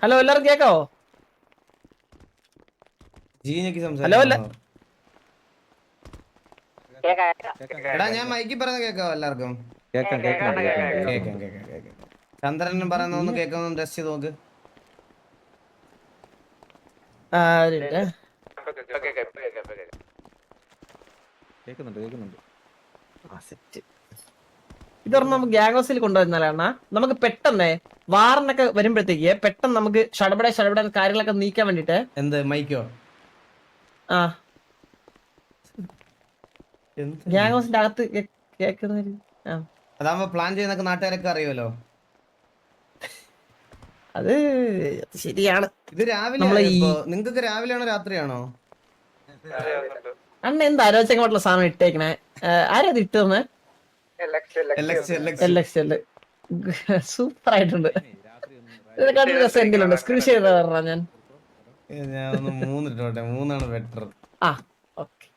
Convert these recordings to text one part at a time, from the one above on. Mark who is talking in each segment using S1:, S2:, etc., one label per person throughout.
S1: Hello എല്ലാവർക്കും കേക്കാവോ? Hello
S2: എടാ ഞാൻ മൈക്കിൽ പറയുന്നത് കേക്കാവോ എല്ലാവർക്കും? ചന്ദ്രനും പറയുന്നൊന്ന് കേൾക്കാമെന്ന് ടെസ്റ്റ് ചെയ്ത് നോക്ക്.
S1: ഇതൊരെണ്ണം നമുക്ക് ഗ്യാങ് ഹൗസിൽ കൊണ്ടുവരുന്നതാണ്. നമുക്ക് പെട്ടെന്ന് വാറിനൊക്കെ വരുമ്പോഴത്തേക്ക് പെട്ടെന്ന് നമുക്ക് ഷടപടെ കാര്യങ്ങളൊക്കെ നീക്കാൻ വേണ്ടിട്ട്.
S2: എന്ത് മൈക്കോ?
S1: ആ ഗ്യാങ് ഹൗസിന്റെ അകത്ത് കേക്കുന്ന
S2: അതാവുമ്പോ പ്ലാൻ ചെയ്യുന്നൊക്കെ നാട്ടുകാരൊക്കെ അറിയുമല്ലോ.
S1: അത് ശരിയാണ്.
S2: ഇത് രാവിലെ നിങ്ങക്ക് രാവിലെയാണോ രാത്രിയാണോ?
S1: അണ്ണ എന്താ അരോചകമായിട്ടുള്ള സാധനം ഇട്ടേക്കണേ? ആരത് ഇട്ടത്? സൂപ്പർ ആയിട്ടുണ്ട്. ഇതിനെക്കാട്ടും രസം എന്തെങ്കിലും സ്ക്രീൻ ഷെയർ പറഞ്ഞ
S2: ഞാൻ ഒന്ന് 3 ഇട്ടോട്ടെ, 3 ബെറ്റർ.
S1: ആ ഓക്കെ.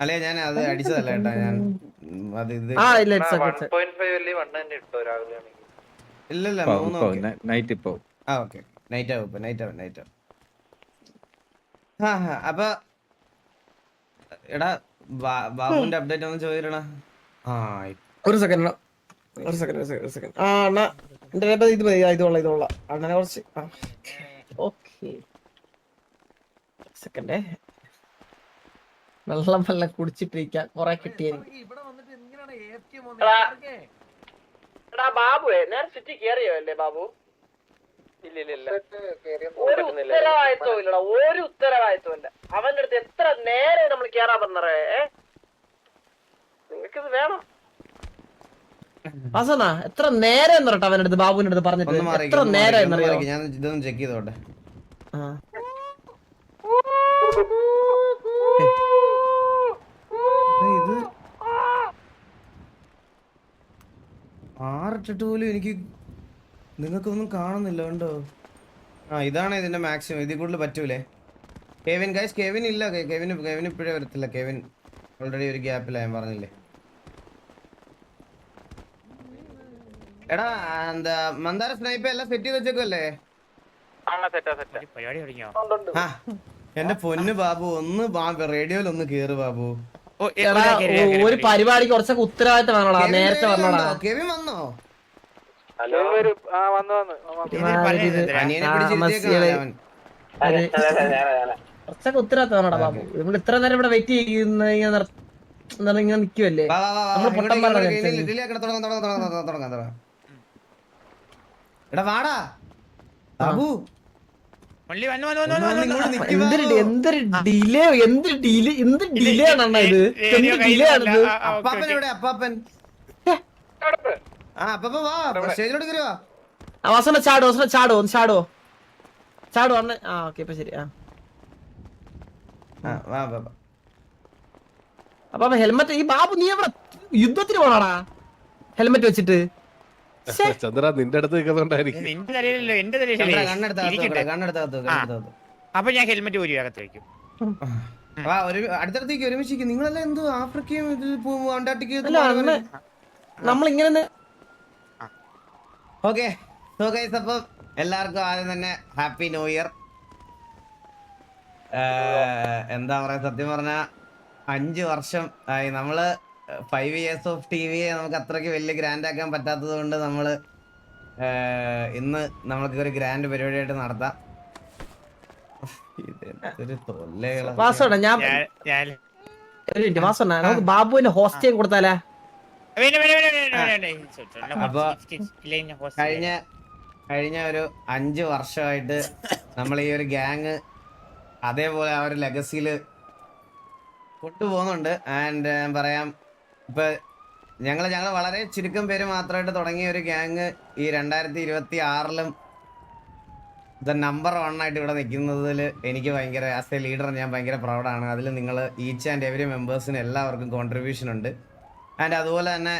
S2: അല്ലേ ഞാൻ അത് അടിച്ചതല്ല കേട്ടാ, ഞാൻ അത് ഇത് ഇല്ലല്ല 3
S3: നൈറ്റ് ഇപ്പോ.
S2: ആ ഓക്കെ നൈറ്റ് ആവും. അപ്പൊ എടാ ബാബുവിന്റെ അപ്ഡേറ്റ് ഒന്ന് ചോദിക്കണ.
S1: ഒരു സെക്കൻഡ്. ആ അണ്ണാ എന്റെ ഇത് മതി. ഇതോള അണ്ണനെ കുറച്ച്. ഓക്കെ സെക്കൻഡേ. വെള്ളം കുടിച്ചിട്ടിരിക്കാൻ കൊറേ കിട്ടിയായിരിക്കും. ബാബുവേ നേരെ ചുറ്റി കേറിയോ ബാബു? ഇല്ല ഒരു ഉത്തരവാദിത്വം ഇല്ലടാ, ഒരു ഉത്തരവാദിത്വം ഇല്ല. അവന്റെ അടുത്ത് എത്ര നേരെ നമ്മൾ കേറാൻ പറഞ്ഞേ? നിങ്ങൾക്കിത് വേണം വാസന? എത്ര നേരം എന്നറിയട്ടെ അവന്റെ അടുത്ത്, ബാബുവിന്റെ അടുത്ത് പറഞ്ഞിട്ട് എത്ര നേരം എന്നറിയോ?
S2: ഞാൻ ഇതൊന്ന് ചെക്ക് ചെയ്തോട്ടെ. ഇത് 6 പോലും എനിക്ക് നിങ്ങൾക്കൊന്നും കാണുന്നില്ല കണ്ടോ? ഇതാണ് ഇതിന്റെ മാക്സിമം. ഇതിൽ കൂടുതൽ പറ്റൂലേ? കെവിൻ ഇല്ല. കെവിൻ ഇപ്പോഴേ വരത്തില്ല. കെവിൻ ഓൾറെഡി ഒരു ഗ്യാപ്പില്ല, ഞാൻ പറഞ്ഞില്ലേ. എടാ എന്താ മന്ദാര സ്നൈപ്പ് എല്ലാം സെറ്റ് ചെയ്ത് വെച്ചേക്കല്ലേ? എന്റെ പൊന്ന് ബാബു, ഒന്ന് റേഡിയോയിൽ ഒന്ന് കേറ് ബാബു.
S1: ഒരു പരിപാടി കുറച്ചൊക്കെ ഉത്തരവാദിത്തം വേണോടാ. നേരത്തെ വന്നോടാ.
S2: കെവിൻ വന്നോ?
S1: കുറച്ചൊക്കെ ഉത്തരവാദിത്തം വേണോടാ ബാബു. നമ്മൾ ഇത്ര നേരം ഇവിടെ വെയിറ്റ് ചെയ്യുന്ന ഇങ്ങനെ നിക്കുവല്ലേ.
S2: എടാ വാടാ ബാബു.
S1: എന്തൊരു ഡിലേ ആണ് ഇത്. ഡിലേ ആണിത്.
S2: അപ്പാപ്പൻ എവിടെ? അപ്പാപ്പൻ അപ്പാപ്പൻ വാ, സ്റ്റേജിലോട്ട് കയറി വാ.
S1: വാസന ചാടോ അണ്ണ. ഓക്കെ ഇപ്പൊ ശരി. അപ്പൊ ഹെൽമെറ്റ് ഈ ബാബു നീ എവിടെ യുദ്ധത്തിന് പോണാടാ ഹെൽമെറ്റ് വെച്ചിട്ട്?
S3: ചന്ദ്ര നിന്റെ അടുത്ത് നിൽക്കുന്നുണ്ടായിരിക്കും.
S4: അപ്പൊ ഞാൻ ഹെൽമെറ്റ് ഒരു അകത്ത് വെക്കും.
S2: അടുത്തടുത്തേക്ക് ഒരുമിച്ച്. നിങ്ങളെല്ലാം എന്തോ ആഫ്രിക്കയും അന്റാർട്ടിക്കയും
S1: നമ്മളിങ്ങനെ.
S2: ഓക്കെ അപ്പൊ എല്ലാവർക്കും ആദ്യം തന്നെ ഹാപ്പി ന്യൂ ഇയർ. എന്താ പറയാ, സത്യം പറഞ്ഞ 5 വർഷം ആയി. നമ്മള് 5 years ഓഫ് TV നമുക്ക് അത്രയ്ക്ക് വലിയ ഗ്രാൻഡ് ആക്കാൻ പറ്റാത്തത് കൊണ്ട് നമ്മള് ഇന്ന് നമ്മൾക്ക് ഒരു ഗ്രാൻഡ് പരിപാടിയായിട്ട് നടത്താം.
S1: നമുക്ക് ബാബുവിന്റെ ഹോസ്റ്റേ കൊടുത്താലേ?
S2: അപ്പൊ കഴിഞ്ഞ ഒരു 5 വർഷമായിട്ട് നമ്മൾ ഈ ഒരു ഗ്യാങ് അതേപോലെ ആ ഒരു ലെഗസിയില് കൊണ്ടുപോകുന്നുണ്ട്. ആൻഡ് പറയാം, ഇപ്പൊ ഞങ്ങൾ വളരെ ചുരുക്കം പേര് മാത്രമായിട്ട് തുടങ്ങിയ ഒരു ഗ്യാങ് ഈ 2026-ലും നമ്പർ 1 ആയിട്ട് ഇവിടെ നിൽക്കുന്നതിൽ എനിക്ക് ഭയങ്കര, ആസ് എ ലീഡർ ഞാൻ ഭയങ്കര പ്രൗഡാണ്. അതിൽ നിങ്ങൾ ഈച്ച് ആൻഡ് എവരി മെമ്പേഴ്സിന് എല്ലാവർക്കും കോൺട്രിബ്യൂഷൻ ഉണ്ട്. ആൻഡ് അതുപോലെ തന്നെ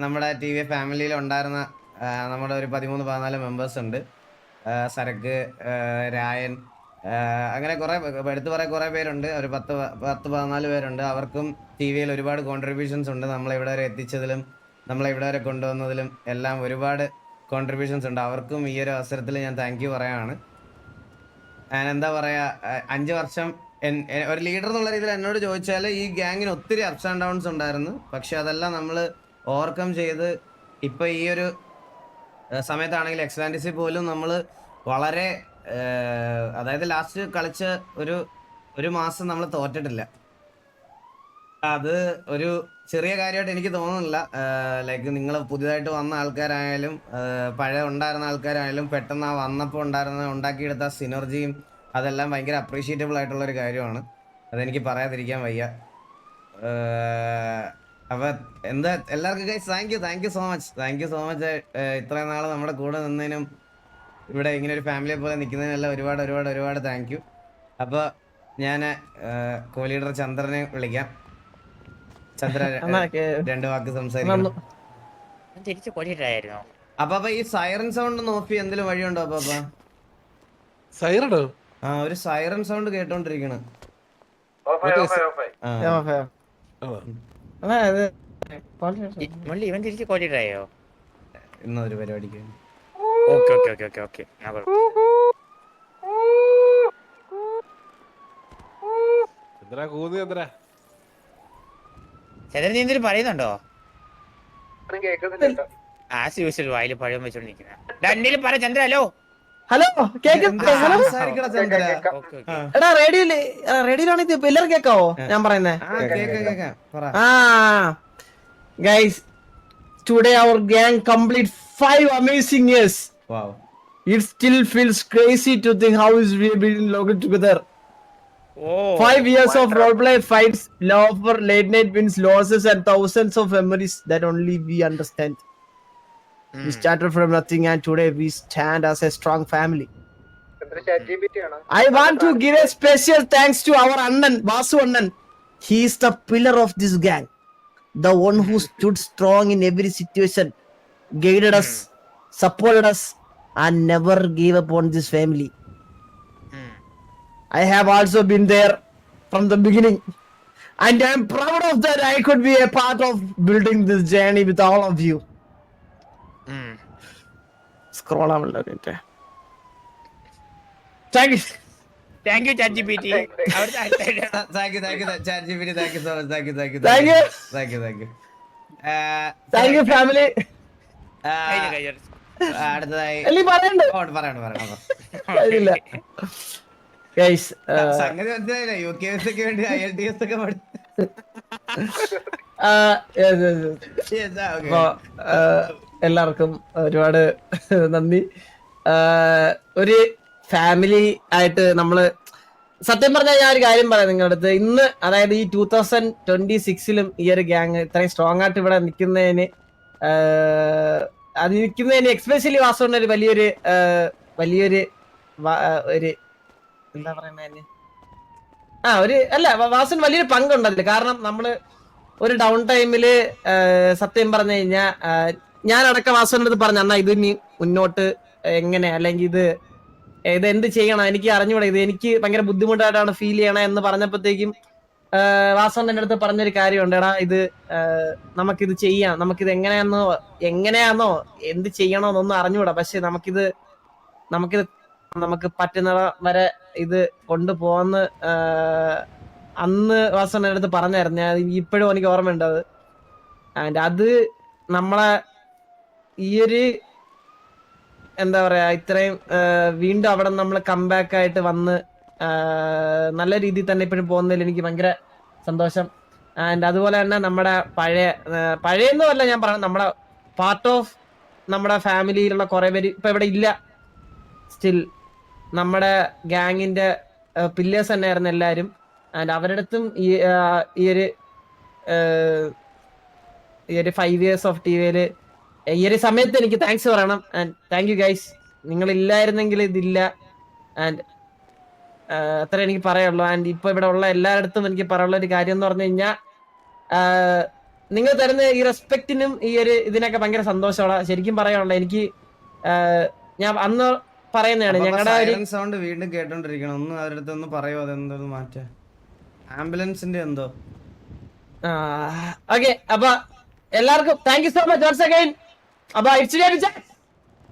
S2: നമ്മുടെ TV ഫാമിലിയിൽ ഉണ്ടായിരുന്ന നമ്മുടെ ഒരു 13-14 മെമ്പേഴ്സ് ഉണ്ട്. സരക്ക്, രായൻ, അങ്ങനെ കുറേ എടുത്തു പറയാൻ കുറേ പേരുണ്ട്. ഒരു 10-14 പേരുണ്ട്. അവർക്കും TV യിൽ ഒരുപാട് കോൺട്രിബ്യൂഷൻസ് ഉണ്ട്. നമ്മളിവിടെ വരെ എത്തിച്ചതിലും നമ്മളെ ഇവിടെ വരെ കൊണ്ടുവന്നതിലും എല്ലാം ഒരുപാട് കോൺട്രിബ്യൂഷൻസ് ഉണ്ട്. അവർക്കും ഈ ഒരു അവസരത്തിൽ ഞാൻ താങ്ക് യു പറയാണ്. ഞാൻ എന്താ പറയാ, 5 വർഷം ഒരു ലീഡർ എന്നുള്ള രീതിയിൽ എന്നോട് ചോദിച്ചാൽ ഈ ഗ്യാങ്ങിന് ഒത്തിരി അപ്സ് ആൻഡ് ഡൗൺസ് ഉണ്ടായിരുന്നു. പക്ഷെ അതെല്ലാം നമ്മൾ ഓവർകം ചെയ്ത് ഇപ്പൊ ഈ ഒരു സമയത്താണെങ്കിൽ എക്സ്ലാൻഡിസിൽ പോലും നമ്മൾ വളരെ അതായത് ലാസ്റ്റ് കളിച്ച ഒരു മാസം നമ്മൾ തോറ്റിട്ടില്ല. അത് ഒരു ചെറിയ കാര്യമായിട്ട് എനിക്ക് തോന്നുന്നില്ല. ലൈക്ക് നിങ്ങൾ പുതിയതായിട്ട് വന്ന ആൾക്കാരായാലും പഴയ ഉണ്ടായിരുന്ന ആൾക്കാരായാലും പെട്ടെന്ന് ആ വന്നപ്പോൾ ഉണ്ടാക്കിയെടുത്ത സിനർജിയും അതെല്ലാം ഭയങ്കര അപ്രീഷിയേറ്റബിൾ ആയിട്ടുള്ള ഒരു കാര്യമാണ്. അതെനിക്ക് പറയാതിരിക്കാൻ വയ്യ. അപ്പൊ എന്താ എല്ലാവർക്കും guys thank you so much. ഇത്രയും നാൾ നമ്മുടെ കൂടെ നിന്നതിനും ഇവിടെ ഇങ്ങനെ ഒരു ഫാമിലിയെ പോലെ നിൽക്കുന്നതിനെല്ലാം ഒരുപാട് താങ്ക് യു. അപ്പോൾ ഞാൻ കോ ലീഡർ ചന്ദ്രനെ വിളിക്കാം. ചന്ദ്ര 2 വാക്ക് സംസാരിക്കണം.
S4: തിരിച്ചു കൊല്ലിട്ടായിരുന്നു.
S2: അപ്പൊ ഈ സൈറൻ സൗണ്ട് നോക്കി എന്തെങ്കിലും വഴിയുണ്ടോ? അപ്പൊ
S3: സൈറണോ?
S2: ആ, ഒരു സൈറൻ സൗണ്ട് കേട്ടോണ്ടിരിക്കണ്.
S4: മുള്ളി ഇവൻ തിരിച്ചു കൊല്ലിട്ടായോ?
S2: ഇന്നൊരു പരിപാടിക്ക്.
S4: ഓക്കെ.
S3: ചന്ദ്ര കൂന്ന് ചന്ദ്ര.
S4: ചന്ദ്രൻ നീ എന്തെങ്കിലും പറയുന്നുണ്ടോ? ആസ് യൂഷ്വൽ വായിൽ പഴം വെച്ചോണ്ടിരിക്കുന്ന രണ്ടിലും പറ. ചന്ദ്ര ഹലോ
S5: എടാ റേഡിയോയിലാണ് ഇപ്പൊ എല്ലാരും കേക്കാവോ ഞാൻ പറയുന്നേ? Guys, today our gang complete 5 amazing years.
S2: Wow.
S5: It still feels crazy to think how we have been logged together. 5 years of roleplay fights, laughter, late night wins, losses, and thousands of memories that only we understand. We started from nothing and today we stand as a strong family. I want to give a special thanks to our Annan, Vasu Annan. He is the pillar of this gang. The one who stood strong in every situation, guided us, supported us, and never gave up on this family. I have also been there from the beginning. And I am proud of that I could be a part of building this journey with all of you. Scroll on a little bit. Thank you.
S4: Thank you ChatGPT.
S2: Thank you ChatGPT. Thank you so much. Thank you.
S5: Thank you, family.
S2: അടുത്തതായി
S5: എല്ലി പറയണ്ട.
S2: പറയണ്ട.
S5: Guys,
S2: സംഗതി മനസ്സിലായില്ല. UKS ഒക്കെ വേണ്ടി IELTS ഒക്കെ
S5: എല്ലാവർക്കും ഒരുപാട് നന്ദി. ഒരു ഫാമിലി ആയിട്ട് നമ്മള് സത്യം പറഞ്ഞാൽ ഞാൻ ഒരു കാര്യം പറയാം നിങ്ങളുടെ അടുത്ത്. ഇന്ന് അതായത് ഈ 2026-ലും ഈ ഒരു ഗ്യാങ് ഇത്രയും സ്ട്രോങ് ആയിട്ട് ഇവിടെ നിൽക്കുന്നതിന് അത് നിൽക്കുന്നതിന് എക്സ്പെഷ്യലി വാസുവിന്റെ ഒരു വലിയൊരു എന്താ പറയുന്നതിന് വാസുവിന് വലിയൊരു പങ്കുണ്ടല്ലോ. കാരണം നമ്മള് ഒരു ഡൗൺ ടൈമില് സത്യം പറഞ്ഞു കഴിഞ്ഞാ ഞാനടക്കം വാസുവിന്റെ അടുത്ത് പറഞ്ഞു, എന്നാ ഇത് ഇനി മുന്നോട്ട് എങ്ങനെ, അല്ലെങ്കിൽ ഇത് എന്ത് ചെയ്യണം, എനിക്ക് അറിഞ്ഞൂടാ, ഇത് എനിക്ക് ഭയങ്കര ബുദ്ധിമുട്ടായിട്ടാണ് ഫീൽ ചെയ്യണേ എന്ന് പറഞ്ഞപ്പോഴത്തേക്കും വാസുവിന്റെ അടുത്ത് പറഞ്ഞൊരു കാര്യമുണ്ട്, എടാ ഇത് നമുക്കിത് ചെയ്യാം, നമുക്കിത് എങ്ങനെയാന്നോ എന്ത് ചെയ്യണോന്നൊന്നും അറിഞ്ഞൂടാ, പക്ഷെ നമുക്ക് പറ്റുന്ന വരെ ഇത് കൊണ്ടുപോന്ന് അന്ന് വാസുവിന്റെ അടുത്ത് പറഞ്ഞായിരുന്നു. ഞാൻ ഇപ്പോഴും എനിക്ക് ഓർമ്മയുണ്ട് അത്. ആൻഡ് അത് നമ്മളെ ഈ ഒരു എന്താ പറയാ ഇത്രയും വീണ്ടും അവിടെ നമ്മൾ കംബാക്ക് ആയിട്ട് വന്ന് നല്ല രീതിയിൽ തന്നെ ഇപ്പോഴും പോകുന്നതിൽ എനിക്ക് ഭയങ്കര സന്തോഷം. ആൻഡ് അതുപോലെ തന്നെ നമ്മുടെ പഴയൊന്നുമല്ല ഞാൻ പറഞ്ഞത്, നമ്മുടെ പാർട്ട് ഓഫ് നമ്മുടെ ഫാമിലിയിലുള്ള കുറെ പേര് ഇപ്പൊ ഇവിടെ ഇല്ല. സ്റ്റിൽ നമ്മുടെ ഗാങ്ങിന്റെ പില്ലേഴ്സ് തന്നെയായിരുന്നു എല്ലാവരും. ആൻഡ് അവരുടെ അടുത്തും ഈ ഒരു 5 years ഓഫ് ടിവിയില് ഈ ഒരു സമയത്ത് എനിക്ക് താങ്ക്സ് പറയണം. And thank you guys. നിങ്ങളില്ലായിരുന്നെങ്കിൽ ഇതില്ല. ആൻഡ് അത്ര എനിക്ക് പറയുള്ളൂ. ആൻഡ് ഇപ്പൊ ഇവിടെ ഉള്ള എല്ലായിടത്തും എനിക്ക് പറയാനുള്ള ഒരു കാര്യം എന്ന് പറഞ്ഞു കഴിഞ്ഞാൽ നിങ്ങൾ തരുന്ന ഈ റെസ്പെക്റ്റിനും ഈ ഒരു ഇതിനൊക്കെ ഭയങ്കര സന്തോഷമാണ്. ശരിക്കും പറയാനുള്ള എനിക്ക് ഞാൻ അന്ന് പറയുന്നതാണ് ഞങ്ങളുടെ ഒരു
S2: സൗണ്ട് വീണ്ടും കേട്ടോണ്ടിരിക്കണം. ഒന്ന് അവരുടെ അടുത്ത് ഒന്ന് പറയുമോ, അതെന്തോ മാറ്റാ ആംബുലൻസിന്റെ എന്തോ.
S5: ഓക്കെ. അപ്പൊ എല്ലാവർക്കും thank you so much once again. അപ്പൊ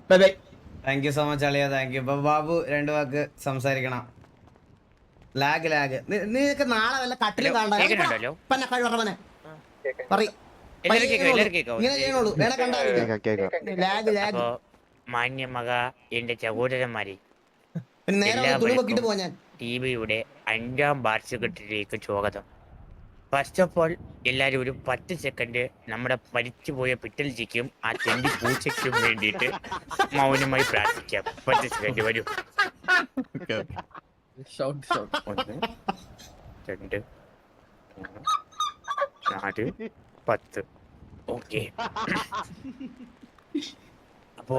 S5: bye bye.
S2: Thank you so much അളിയ, താങ്ക് യു. ഇപ്പൊ ബാബു 2 വാക്ക് സംസാരിക്കണം. ലാഗ് നീക്ക് നാളെ വല്ല കട്ടില്
S4: കേൾക്കുന്നുണ്ടല്ലോ? അപ്പോ മാന്യമക എന്റെ സഹോദരന്മാരെ, ടിവിയുടെ 5ാം വാർഷികത്തിലേക്ക് സ്വാഗതം. ഫസ്റ്റ് ഓഫ് ഓൾ എല്ലാരും ഒരു 10 സെക്കൻഡ് നമ്മുടെ മരിച്ചുപോയ പിറ്റൽജിക്കും ആ ചെണ്ടി പൂച്ചയ്ക്കും വേണ്ടിയിട്ട് മൗനമായി പ്രാർത്ഥിക്കാം. 10 സെക്കൻഡ് വരൂ. 1 2 3 4 10. ഓക്കെ. അപ്പോ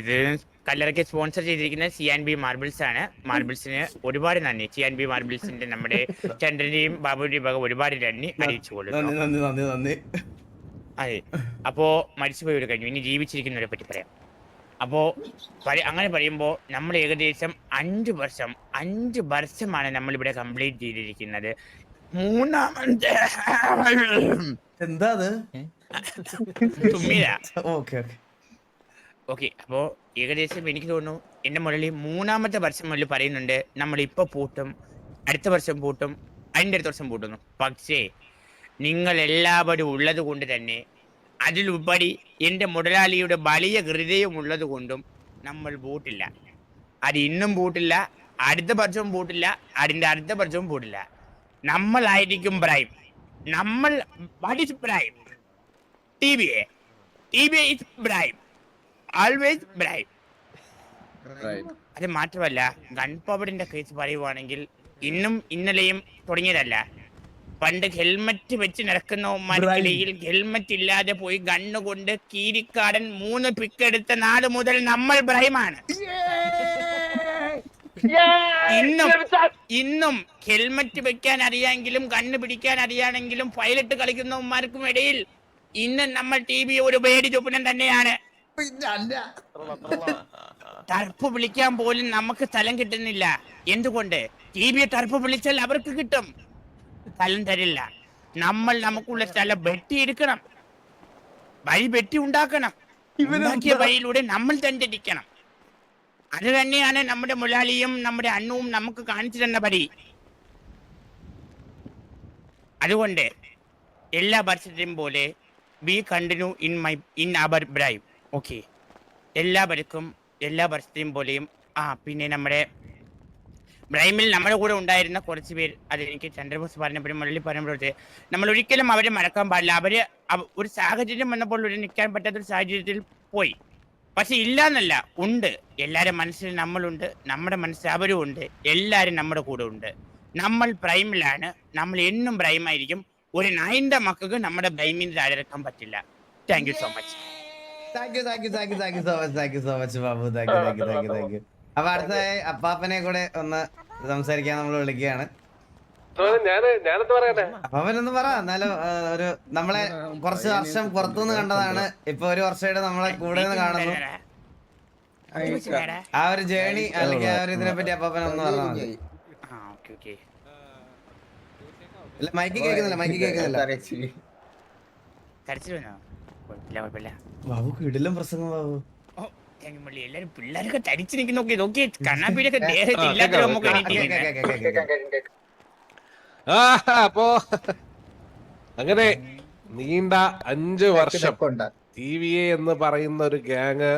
S4: ഇത് കല്ലറയ്ക്ക് സ്പോൺസർ ചെയ്തിരിക്കുന്ന CNB മാർബിൾസ് ആണ്. മാർബിൾസിന് ഒരുപാട് നന്ദി. CNB മാർബിൾസിന്റെ നമ്മുടെ ചന്ദ്രന്റെയും ബാബുവിന്റെയും ഭാഗം ഒരുപാട് നന്ദി അറിയിച്ചു കൊള്ളുന്നു. അതെ. അപ്പോ മരിച്ചുപോയവർ കഴിഞ്ഞു, ഇനി ജീവിച്ചിരിക്കുന്നവരെ പറ്റി പറയാം. അപ്പോ അങ്ങനെ പറയുമ്പോൾ നമ്മൾ ഏകദേശം 5 വർഷമാണ് നമ്മളിവിടെ കംപ്ലീറ്റ് ചെയ്തിരിക്കുന്നത്. 3ാമത്തെ
S2: എന്താ
S4: ഓക്കെ. അപ്പോ ഏകദേശം എനിക്ക് തോന്നുന്നു എന്റെ മുകളിൽ 3ാമത്തെ വർഷം മുതൽ പറയുന്നുണ്ട് നമ്മളിപ്പോ പൂട്ടും, അടുത്ത വർഷം പൂട്ടും, അതിന്റെ അടുത്ത വർഷം പൂട്ടുന്നു. പക്ഷേ നിങ്ങൾ എല്ലാവരും ഉള്ളത് കൊണ്ട് തന്നെ, അതിലുപരി എന്റെ മുതലാളിയുടെ വലിയ ഹൃദയം ഉള്ളത് കൊണ്ടും നമ്മൾ പൂട്ടില്ല. അത് ഇന്നും പൂട്ടില്ല, അടുത്ത വർഷവും പൂട്ടില്ല, അതിന്റെ അടുത്ത വർഷവും പൂട്ടില്ല. നമ്മളായിരിക്കും പ്രൈം. നമ്മൾ what is prime? TBA is prime, always prime. അത് മാത്രമല്ല, ഗൺ പവറിന്റെ കേസ് പറയുവാണെങ്കിൽ ഇന്നും ഇന്നലെയും തുടങ്ങിയതല്ല. പണ്ട് ഹെൽമറ്റ് വെച്ച് നടക്കുന്നവന്മാർക്കിടയിൽ ഹെൽമറ്റ് ഇല്ലാതെ പോയി ഗണ്ണുകൊണ്ട് കീരിക്കാടൻ 3 പിക്കെടുത്ത നാട് മുതൽ നമ്മൾ പ്രൈമാണ്. ഇന്നും ഹെൽമറ്റ് വെക്കാൻ അറിയാമെങ്കിലും കണ്ണ് പിടിക്കാൻ അറിയാമെങ്കിലും പൈലറ്റ് കളിക്കുന്നവന്മാർക്കും ഇടയിൽ ഇന്ന് നമ്മൾ TBA ഒരു പേടി സ്വപ്നം തന്നെയാണ്. ടർഫ് വിളിക്കാൻ പോലും നമുക്ക് സ്ഥലം കിട്ടുന്നില്ല. എന്തുകൊണ്ട്? TBA ടർഫ് വിളിച്ചാൽ അവർക്ക് കിട്ടും, സ്ഥലം തരില്ല. നമ്മൾ നമുക്കുള്ള സ്ഥലം വെട്ടിയെടുക്കണം, വഴി വെട്ടി ഉണ്ടാക്കണം. ഉണ്ടാക്കിയ വഴിയിലൂടെ നമ്മൾ സഞ്ചരിക്കണം. അത് തന്നെയാണ് നമ്മുടെ മുലാളിയും നമ്മുടെ അണ്ണവും നമുക്ക് കാണിച്ചു തന്ന പടി. അതുകൊണ്ട് എല്ലാ വർഷത്തെയും പോലെ we continue in our prime. Okay, എല്ലാവർക്കും എല്ലാ വർഷത്തെയും പോലെയും. പിന്നെ നമ്മുടെ ബ്രൈമിൽ നമ്മുടെ കൂടെ ഉണ്ടായിരുന്ന കുറച്ച് പേര്, അതെനിക്ക് ചന്ദ്രബോസ് പറഞ്ഞപ്പോഴും മുരളി പറഞ്ഞപ്പോഴത്തെ, നമ്മൾ ഒരിക്കലും അവരെ മറക്കാൻ പാടില്ല. ഒരു സാഹചര്യം വന്നപ്പോൾ ഒരു നിൽക്കാൻ പറ്റാത്തൊരു സാഹചര്യത്തിൽ പോയി. പക്ഷെ ഇല്ല എന്നല്ല, ഉണ്ട്. എല്ലാവരുടെ മനസ്സിൽ നമ്മളുണ്ട്, നമ്മുടെ മനസ്സിൽ അവരും ഉണ്ട്. എല്ലാവരും നമ്മുടെ കൂടെ ഉണ്ട്. നമ്മൾ പ്രൈമിലാണ്, നമ്മൾ എന്നും പ്രൈമായിരിക്കും. ഒരു 9ന്റെ മക്കൾക്ക് നമ്മുടെ പ്രൈമിൽ താഴെക്കാൻ പറ്റില്ല. Thank you so much.
S2: Babu, thank you. അപ്പൊ അടുത്ത അപ്പാപ്പനെ കൂടെ ഒന്ന് സംസാരിക്കാൻ നമ്മൾ വിളിക്കുകയാണ്. അപ്പാപ്പനൊന്ന് പറ. എന്നാലും ഒരു നമ്മളെ കുറച്ച് വർഷം പുറത്തുനിന്ന് കണ്ടതാണ്, ഇപ്പൊ 1 വർഷമായിട്ട് നമ്മളെ കൂടെ നിന്ന് കാണുന്നു. ആ ഒരു ജേണി അല്ലെങ്കിൽ ആ ഒരു ഇതിനെ പറ്റി അപ്പാപ്പനൊന്ന് പറഞ്ഞാൽ മതി. മൈക്ക് കേൾക്കുന്നില്ല. ബാബു കിടിലം പ്രസംഗം ബാബു.
S4: എല്ലാരും പിള്ളേരൊക്കെ തരിച്ചു നിൽക്കുന്നൊക്കെ നോക്കി, കണ്ണാപ്പിയൊക്കെ
S3: അപ്പോ അങ്ങനെ നീണ്ട 5 വർഷം TBA എന്ന് പറയുന്ന ഒരു ഗ്യാങ്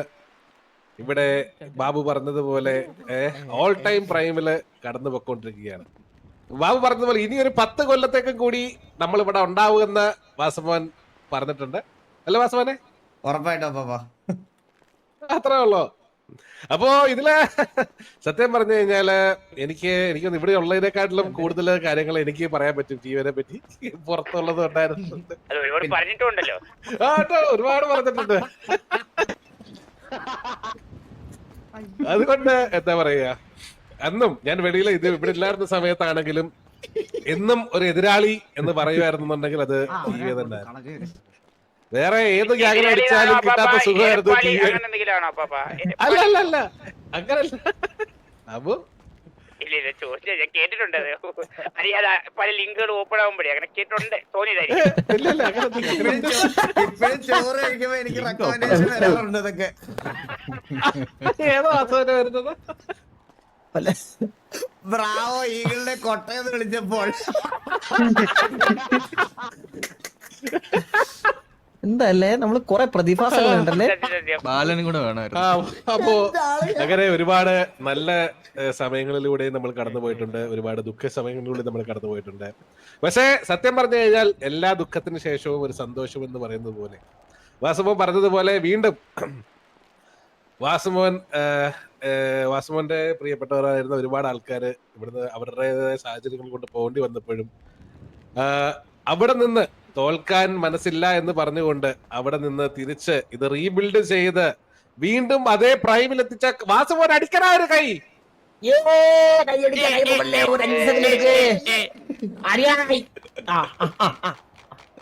S3: ഇവിടെ ബാബു പറഞ്ഞതുപോലെ ഓൾ ടൈം പ്രൈമില് കടന്നു പൊക്കോണ്ടിരിക്കുകയാണ്. ബാബു പറഞ്ഞതുപോലെ ഇനി ഒരു 10 കൊല്ലത്തേക്കും കൂടി നമ്മൾ ഇവിടെ ഉണ്ടാവുമെന്ന് വാസവൻ പറഞ്ഞിട്ടുണ്ട്. അല്ലേ വാസവനെ?
S2: ഉറപ്പായിട്ടോ പാപ്പാ,
S3: അത്രേ ഉള്ളൂ. അപ്പോ ഇതില് സത്യം പറഞ്ഞു കഴിഞ്ഞാല് എനിക്കൊന്ന് ഇവിടെ ഉള്ളതിനെക്കാട്ടിലും കൂടുതൽ കാര്യങ്ങൾ എനിക്ക് പറയാൻ പറ്റും TBA പറ്റി. പുറത്തുള്ളത് ഉണ്ടായിരുന്നുണ്ട്, ഒരുപാട് പറഞ്ഞിട്ടുണ്ട്. അതുകൊണ്ട് എന്താ പറയാ, അന്നും ഞാൻ വെളിയിൽ ഇവിടെ ഇല്ലായിരുന്ന സമയത്താണെങ്കിലും എന്നും ഒരു എതിരാളി എന്ന് പറയുമായിരുന്നുണ്ടെങ്കിൽ അത് TBA തന്നെ. വേറെ ഏത് ഗ്യാങ്ങിനെ അടിച്ചാലും കിട്ടാത്ത സുഖമായിരുന്നു TBA. അല്ല അങ്ങനല്ല. അപ്പൊ
S4: ഇല്ല ചോദിച്ചാ ഞാൻ കേട്ടിട്ടുണ്ട് അത്. അറിയാതെ പല ലിങ്കുകൾ ഓപ്പൺ ആകുമ്പോഴേ അങ്ങനെ കേട്ടിട്ടുണ്ട് തോന്നിയതായിരിക്കും.
S3: ഇല്ല ഇല്ല അങ്ങനെ
S2: ഇപ്പഴും ചോറ് കഴിക്കുമ്പോ എനിക്ക് റെക്കമെൻഡേഷൻ വരാറുണ്ട് അതൊക്കെ.
S3: ഏതോ ആസോന വരുന്നത്.
S2: ബ്രാവോ ഈഗിളിനെ കൊട്ടയെന്ന് വിളിച്ചപ്പോൾ
S5: എന്തല്ലേ നമ്മള് കൊറേ പ്രതിഭാസങ്ങളുണ്ടല്ലേ.
S6: ബാലനും കൂടെ വേണമായിരുന്നു.
S3: അപ്പോ അങ്ങനെ ഒരുപാട് നല്ല സമയങ്ങളിലൂടെ നമ്മൾ കടന്നു പോയിട്ടുണ്ട്, ഒരുപാട് ദുഃഖ സമയങ്ങളിലൂടെ നമ്മൾ കടന്നു പോയിട്ടുണ്ട്. പക്ഷേ സത്യം പറഞ്ഞു കഴിഞ്ഞാൽ എല്ലാ ദുഃഖത്തിന് ശേഷവും ഒരു സന്തോഷം എന്ന് പറയുന്നത് പോലെ വാസുമോൻ പറഞ്ഞതുപോലെ വീണ്ടും വാസുമോന്റെ പ്രിയപ്പെട്ടവരായിരുന്ന ഒരുപാട് ആൾക്കാര് ഇവിടുന്ന് അവരുടേതായ സാഹചര്യങ്ങൾ കൊണ്ട് പോകേണ്ടി വന്നപ്പോഴും അവിടെ നിന്ന് തോൽക്കാൻ മനസ്സില്ല എന്ന് പറഞ്ഞുകൊണ്ട് അവിടെ നിന്ന് തിരിച്ച് ഇത് റീബിൽഡ് ചെയ്ത് വീണ്ടും അതേ പ്രൈമിൽ എത്തിച്ച വാസുമോൻ അടിക്കണ ഒരു കൈ.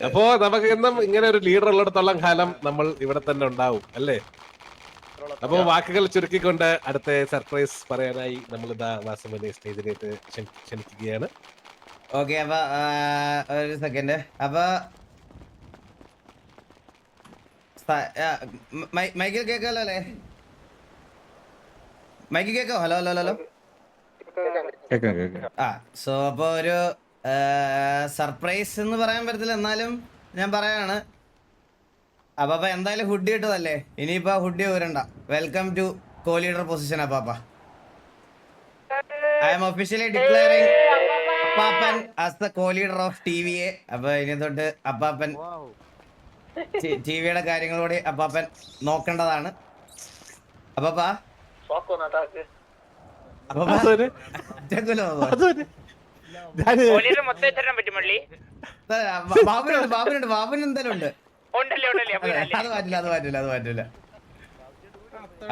S3: അപ്പോ നമുക്ക് എന്നും ഇങ്ങനെ ഒരു ലീഡർ ഉള്ളിടത്തോളം കാലം നമ്മൾ ഇവിടെ തന്നെ ഉണ്ടാവും അല്ലേ? അപ്പോ വാക്കുകൾ ചുരുക്കിക്കൊണ്ട് അടുത്ത സർപ്രൈസ് പറയാനായി നമ്മൾ ഇതാ വാസുമോനെ സ്റ്റേജിലേക്ക് ക്ഷണിക്കുകയാണ്.
S2: ഓക്കെ, അപ്പൊ ഒരു സെക്കൻഡ്. അപ്പൊ മൈക്കിൽ കേക്കാലോ അല്ലേ? മൈക്കിൽ കേക്കോ? Hello hello hello. ആ സോ അപ്പൊ ഒരു സർപ്രൈസ് എന്ന് പറയാൻ പറ്റത്തില്ല, എന്നാലും ഞാൻ പറയാണ്. അപ്പാപ്പ എന്തായാലും ഹുഡി ഇട്ടതല്ലേ, ഇനിയിപ്പോ ഹുഡി ഊരണ്ട. Welcome to co leader position അപ്പാപ്പ. ഐ എം ഒഫീഷ്യലി ഡിക്ലെയറിംഗ് അപ്പാപ്പൻ as the co leader of TVA. അപ്പൊ ഇനി തൊട്ട് അപ്പാപ്പൻ TVയുടെ കാര്യങ്ങളോട് അപ്പാപ്പൻ നോക്കേണ്ടതാണ്. അപ്പാപ്പ ബാബുനുണ്ട് ബാബുന് എന്തായാലും ഉണ്ട്. അത് പറ്റില്ല.